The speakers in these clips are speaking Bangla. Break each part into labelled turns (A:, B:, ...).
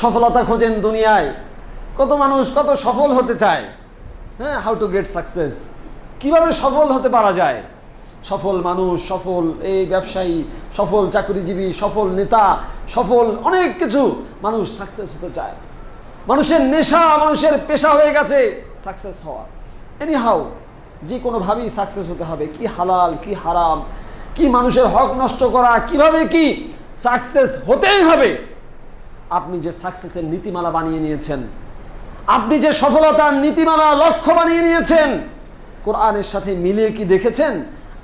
A: সফলতা খোঁজেন দুনিয়ায়, কত মানুষ কত সফল হতে চায়। হ্যাঁ, হাউ টু গেট সাকসেস, কিভাবে সফল হতে পারা যায়। সফল মানুষ, সফল এই ব্যবসায়ী, সফল চাকরিজীবী, সফল নেতা, সফল অনেক কিছু মানুষ সাকসেস হতে চায়। মানুষের নেশা, মানুষের পেশা হয়ে গেছে সাকসেস হওয়া। এনি হাউ, যে কোনোভাবেই সাকসেস হতে হবে। কি হালাল, কি হারাম, কি মানুষের হক নষ্ট করা, কিভাবে কি সাকসেস হতেই হবে। আপনি যে সাকসেসের নীতিমালা বানিয়ে নিয়েছেন, আপনি যে সফলতার নীতিমালা লক্ষ্য বানিয়ে নিয়েছেন, কোরআনের সাথে মিলিয়ে কি দেখেছেন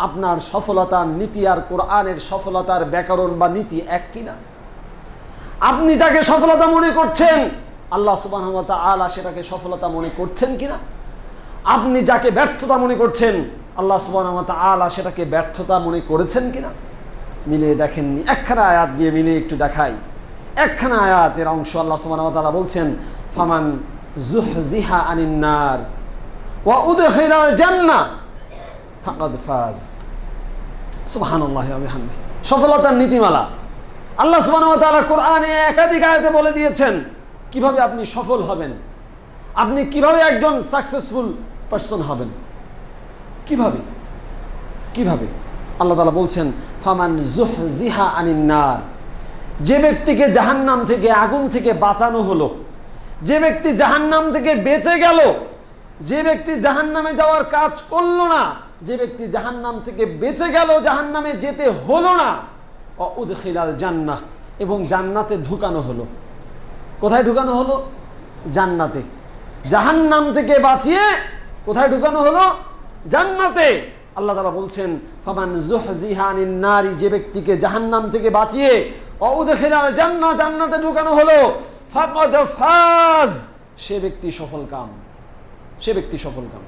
A: আপনার সফলতার নীতি আর কোরআনের সফলতার ব্যাকরণ বা নীতি এক কিনা? আপনি যাকে সফলতা মনে করছেন আল্লাহ সুবহানাহু ওয়া তাআলা সেটাকে সফলতা মনে করছেন কিনা? আপনি যাকে ব্যর্থতা মনে করছেন আল্লাহ সুবহানাহু ওয়া তাআলা সেটাকে ব্যর্থতা মনে করেছেন কিনা? মিলিয়ে দেখেননি। একখানা আয়াত দিয়ে মিলিয়ে একটু দেখাই। একখানা আয়াতের অংশ আল্লাহ সুবহানাহু ওয়া তাআলা বলছেন, ফামান যুহজিহা আনিন নার ওয়া উদখিলাল জান্নাহ ফাকাদ ফাজ। সুবহানাল্লাহি ওয়া বিহামদিহি। সফলতার নীতিমালা আল্লাহ সুবহানাহু ওয়া তাআলা কোরআনে একাধিক আয়াতে বলে দিয়েছেন কিভাবে আপনি সফল হবেন, আপনি কিভাবে একজন সাকসেসফুল পারসন হবেন। কিভাবে কিভাবে আল্লাহ তাআলা বলছেন, ফামান যুহজিহা আনিন নার, যে ব্যক্তিকে জাহান্নাম থেকে, আগুন থেকে বাঁচানো হলো, যে ব্যক্তি জাহান্নাম থেকে বেঁচে গেল, যে ব্যক্তি জাহান্নামে যাওয়ার কাজ করলো না, যে ব্যক্তি জাহান্নাম থেকে বেঁচে গেল, জাহান্নামে যেতে হলো না, উদখিলাল জান্নাহ, এবং জান্নাতে ঢুকানো হলো। কোথায় ঢুকানো হলো? জান্নাতে। জাহান্নাম থেকে বাঁচিয়ে কোথায় ঢুকানো হলো? জান্নাতে। আল্লাহ তাআলা বলছেন, ফামান যুহজিহা আনিন নারি, যে ব্যক্তিকে জাহান্নাম থেকে বাঁচিয়ে উদখিলাল জান্নাহ, জান্নাতে ঢুকানো হলো, ফাকাদ ফাজ, সে ব্যক্তি সফল কাম, সে ব্যক্তি সফল কাম।